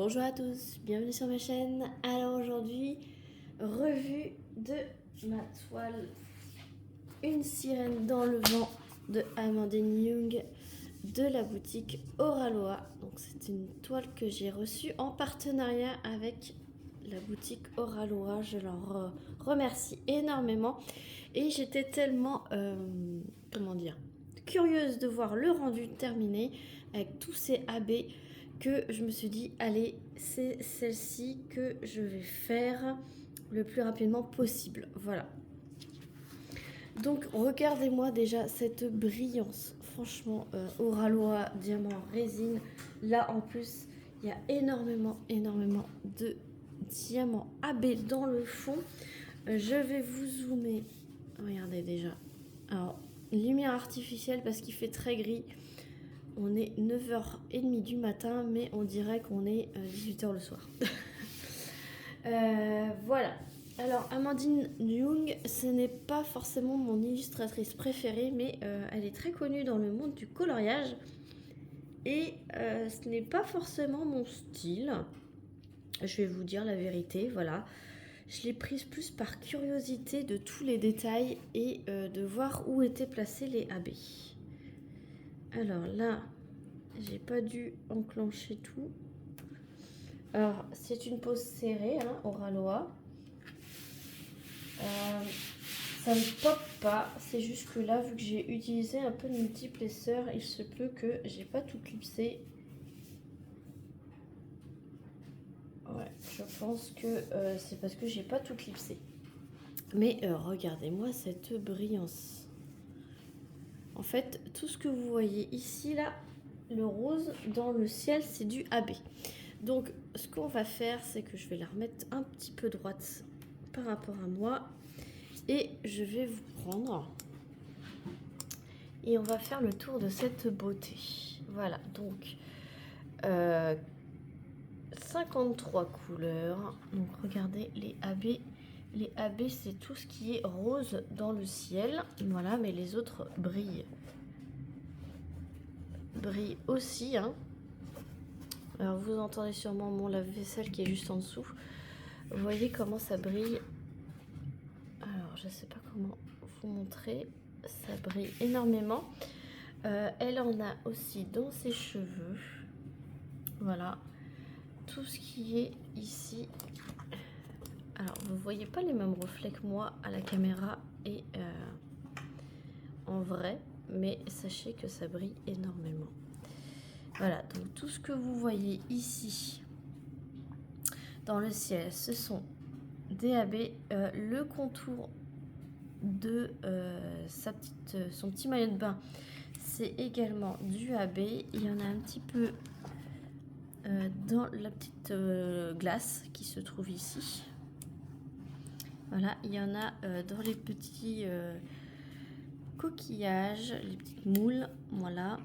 Bonjour à tous, bienvenue sur ma chaîne. Alors aujourd'hui, revue de ma toile Une sirène dans le vent de Amandine Young de la boutique Oraloa. Donc c'est une toile que j'ai reçue en partenariat avec la boutique Oraloa. Je leur remercie énormément et j'étais tellement curieuse de voir le rendu terminé avec tous ces AB que je me suis dit allez, c'est celle-ci que je vais faire le plus rapidement possible. Voilà. Donc regardez-moi déjà cette brillance. Franchement, Oraloa diamant résine. Là en plus, il y a énormément de diamants AB dans le fond. Je vais vous zoomer. Regardez déjà. Alors, lumière artificielle parce qu'il fait très gris. On est 9h30 du matin, mais on dirait qu'on est 18h le soir. Voilà. Alors, Amandine Young, ce n'est pas forcément mon illustratrice préférée, mais elle est très connue dans le monde du coloriage. Et ce n'est pas forcément mon style. Je vais vous dire la vérité, voilà. Je l'ai prise plus par curiosité de tous les détails et de voir où étaient placés les AB. Alors là, j'ai pas dû enclencher tout. Alors, c'est une pose serrée, hein, Oraloa. Ça ne pop pas, c'est juste que là, vu que j'ai utilisé un peu de multiplesseur, il se peut que j'ai pas tout clipsé. Ouais, je pense que c'est parce que j'ai pas tout clipsé. Mais regardez-moi cette brillance. En fait, tout ce que vous voyez ici, là, le rose dans le ciel, c'est du AB. Donc, ce qu'on va faire, c'est que je vais la remettre un petit peu droite par rapport à moi. Et je vais vous prendre. Et on va faire le tour de cette beauté. Voilà, donc 53 couleurs. Donc, regardez les AB. Les AB, c'est tout ce qui est rose dans le ciel. Voilà, mais les autres brillent. Brillent aussi, hein. Alors, vous entendez sûrement mon lave-vaisselle qui est juste en dessous. Vous voyez comment ça brille. Alors, je ne sais pas comment vous montrer. Ça brille énormément. Elle en a aussi dans ses cheveux. Voilà. Tout ce qui est ici. Alors, vous ne voyez pas les mêmes reflets que moi à la caméra et en vrai. Mais sachez que ça brille énormément. Voilà, donc tout ce que vous voyez ici dans le ciel, ce sont des AB. Le contour de son petit maillot de bain, c'est également du AB. Il y en a un petit peu dans la petite glace qui se trouve ici. Voilà, il y en a dans les petits coquillages, les petites moules. Voilà.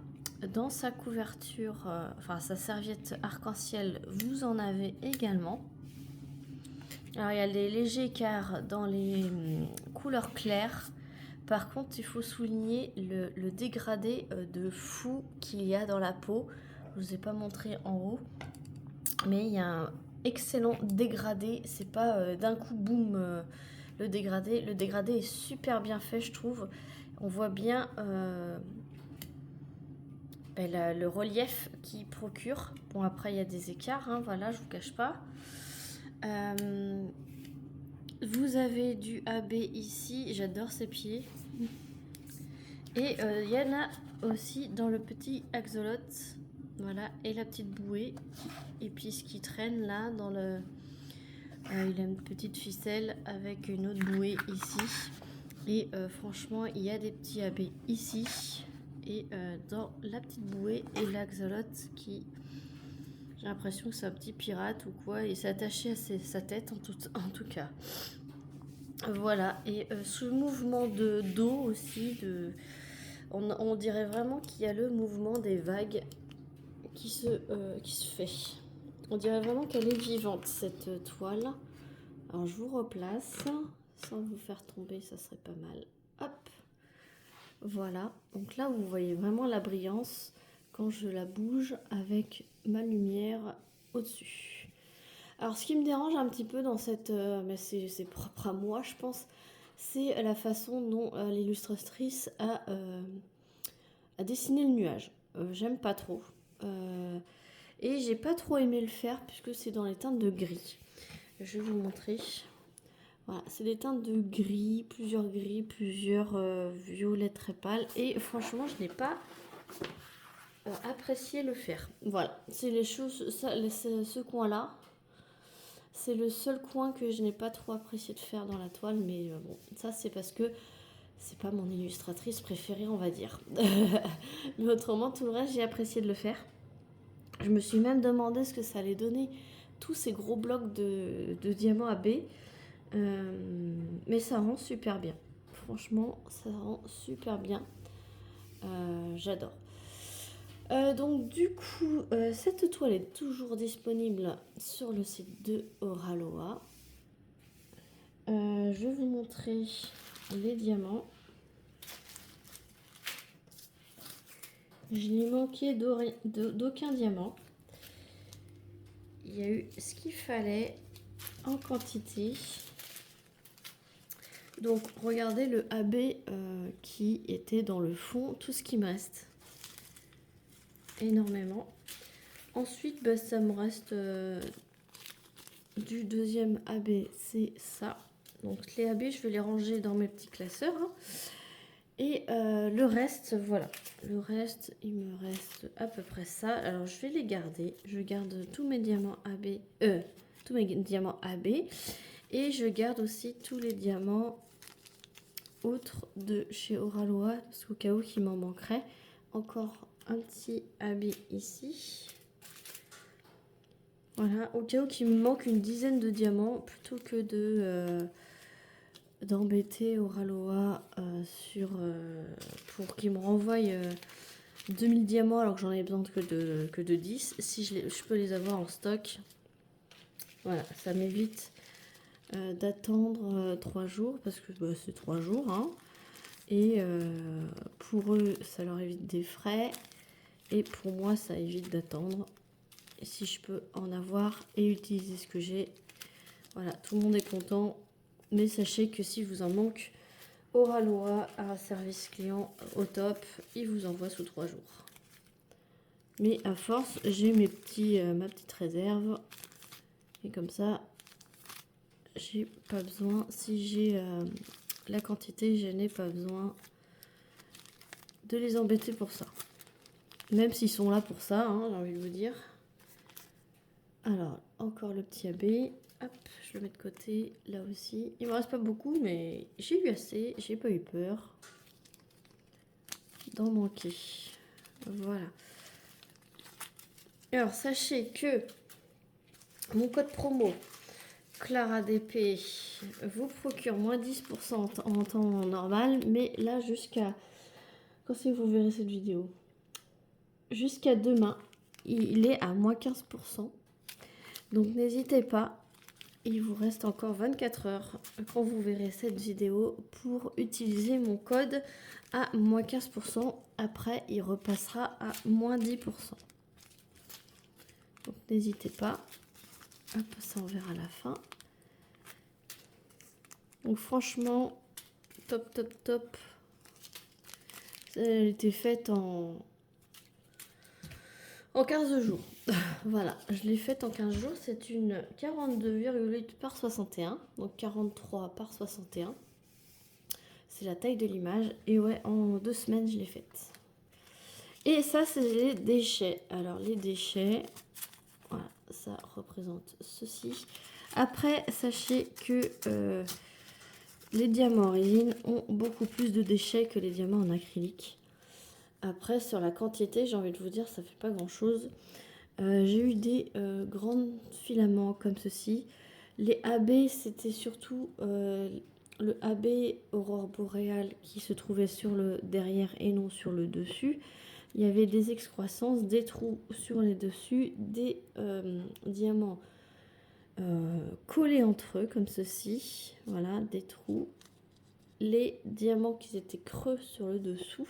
Dans sa couverture, enfin sa serviette arc-en-ciel, vous en avez également. Alors il y a des légers écarts dans les couleurs claires. Par contre, il faut souligner le dégradé de fou qu'il y a dans la peau. Je ne vous ai pas montré en haut, mais il y a un excellent dégradé. C'est pas d'un coup boum le dégradé. Le dégradé est super bien fait, je trouve. On voit bien le relief qu'il procure. Bon, après il y a des écarts, hein, voilà, je vous cache pas. Vous avez du AB ici, j'adore ses pieds. Et il y en a aussi dans le petit axolote. Voilà, et la petite bouée. Et puis ce qui traîne là dans le... il a une petite ficelle avec une autre bouée ici. Et franchement, il y a des petits AB ici. Et dans la petite bouée et l'axolote qui... J'ai l'impression que c'est un petit pirate ou quoi. Et c'est attaché à sa tête en tout cas. Voilà, et ce mouvement de dos aussi, on dirait vraiment qu'il y a le mouvement des vagues qui se fait. On dirait vraiment qu'elle est vivante, cette toile. Alors je vous replace, sans vous faire tomber, ça serait pas mal. Hop, voilà. Donc là, vous voyez vraiment la brillance quand je la bouge avec ma lumière au-dessus. Alors ce qui me dérange un petit peu dans cette... mais c'est propre à moi je pense, c'est la façon dont l'illustratrice a dessiné le nuage. J'aime pas trop. Et j'ai pas trop aimé le faire puisque c'est dans les teintes de gris. Je vais vous montrer. Voilà, c'est des teintes de gris, plusieurs violets très pâles. Et franchement, je n'ai pas apprécié le faire. Voilà, c'est les choses, ce coin-là. C'est le seul coin que je n'ai pas trop apprécié de faire dans la toile. Mais bon, ça c'est parce que c'est pas mon illustratrice préférée, on va dire. Mais autrement, tout le reste, j'ai apprécié de le faire. Je me suis même demandé ce que ça allait donner, tous ces gros blocs de diamants AB. Mais ça rend super bien. Franchement, ça rend super bien. J'adore. Donc du coup, cette toile est toujours disponible sur le site de Oraloa. Je vais vous montrer les diamants. Je n'ai manqué d'aucun diamant. Il y a eu ce qu'il fallait en quantité. Donc regardez le AB qui était dans le fond, tout ce qui me reste. Énormément. Ensuite, bah, ça me reste du deuxième AB, c'est ça. Donc les AB, je vais les ranger dans mes petits classeurs. Hein. Et le reste, voilà. Le reste, il me reste à peu près ça. Alors je vais les garder. Je garde tous mes diamants AB. Tous mes diamants AB. Et je garde aussi tous les diamants autres de chez Oraloa. Parce qu'au cas où il m'en manquerait. Encore un petit AB ici. Voilà, au cas où il me manque une dizaine de diamants, plutôt que d'embêter Oraloa pour qu'il me renvoie 2000 diamants alors que j'en ai besoin que de 10. Si je peux les avoir en stock, voilà, ça m'évite d'attendre 3 jours, parce que bah, c'est 3 jours. Hein. Et pour eux, ça leur évite des frais. Et pour moi, ça évite d'attendre. Et si je peux en avoir et utiliser ce que j'ai, voilà, tout le monde est content. Mais sachez que si vous en manque, Oraloa a un service client au top. Il vous envoie sous 3 jours. Mais à force, j'ai ma petite réserve. Et comme ça, j'ai pas besoin. Si j'ai la quantité, je n'ai pas besoin de les embêter pour ça. Même s'ils sont là pour ça, hein, j'ai envie de vous dire. Alors, encore le petit AB. Hop, je le mets de côté, là aussi. Il me reste pas beaucoup, mais j'ai eu assez. J'ai pas eu peur d'en manquer. Voilà. Alors, sachez que mon code promo ClaraDP vous procure moins 10% en temps normal. Mais là, jusqu'à... Quand c'est que vous verrez cette vidéo? Jusqu'à demain, il est à moins 15%. Donc, n'hésitez pas. Il vous reste encore 24 heures quand vous verrez cette vidéo pour utiliser mon code à moins 15%. Après, il repassera à moins 10%. Donc, n'hésitez pas. Hop, ça on verra à la fin. Donc, franchement, top, top, top. Elle était faite en 15 jours. Voilà, je l'ai faite en 15 jours. C'est une 42,8 par 61. Donc 43 par 61. C'est la taille de l'image. Et ouais, en 2 semaines, je l'ai faite. Et ça, c'est les déchets. Alors, les déchets, voilà, ça représente ceci. Après, sachez que les diamants en résine ont beaucoup plus de déchets que les diamants en acrylique. Après, sur la quantité, j'ai envie de vous dire, ça fait pas grand-chose. J'ai eu des grands filaments comme ceci. Les AB, c'était surtout le AB Aurore Boréale qui se trouvait sur le derrière et non sur le dessus. Il y avait des excroissances, des trous sur les dessus, des diamants collés entre eux comme ceci. Voilà, des trous. Les diamants qui étaient creux sur le dessous.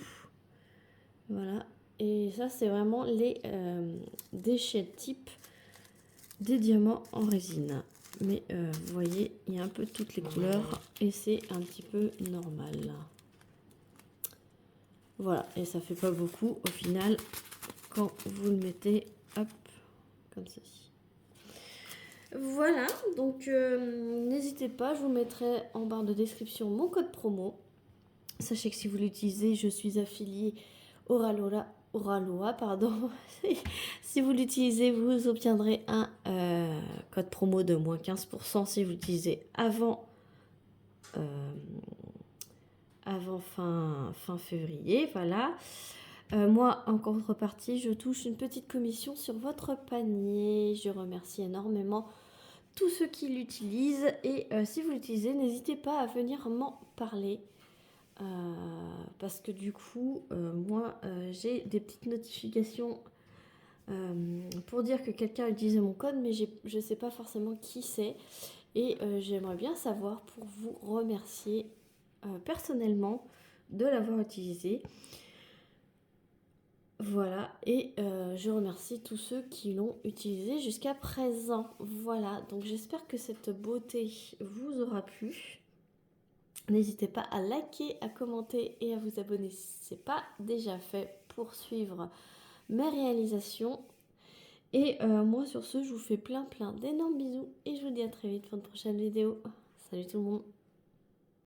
Voilà. Et ça, c'est vraiment les déchets type des diamants en résine. Mais vous voyez, il y a un peu toutes les couleurs et c'est un petit peu normal. Voilà, et ça fait pas beaucoup au final quand vous le mettez, hop, comme ceci. Voilà, donc n'hésitez pas, je vous mettrai en barre de description mon code promo. Sachez que si vous l'utilisez, je suis affiliée Oraloa, pardon. Si vous l'utilisez, vous obtiendrez un code promo de moins 15% si vous l'utilisez avant fin février, voilà. Moi, en contrepartie, je touche une petite commission sur votre panier. Je remercie énormément tous ceux qui l'utilisent. Et si vous l'utilisez, n'hésitez pas à venir m'en parler. Parce que du coup, moi, j'ai des petites notifications pour dire que quelqu'un a utilisé mon code, mais je ne sais pas forcément qui c'est. Et j'aimerais bien savoir pour vous remercier personnellement de l'avoir utilisé. Voilà, et je remercie tous ceux qui l'ont utilisé jusqu'à présent. Voilà, donc j'espère que cette beauté vous aura plu. N'hésitez pas à liker, à commenter et à vous abonner si ce n'est pas déjà fait pour suivre mes réalisations. Et moi sur ce, je vous fais plein d'énormes bisous et je vous dis à très vite pour une prochaine vidéo. Salut tout le monde!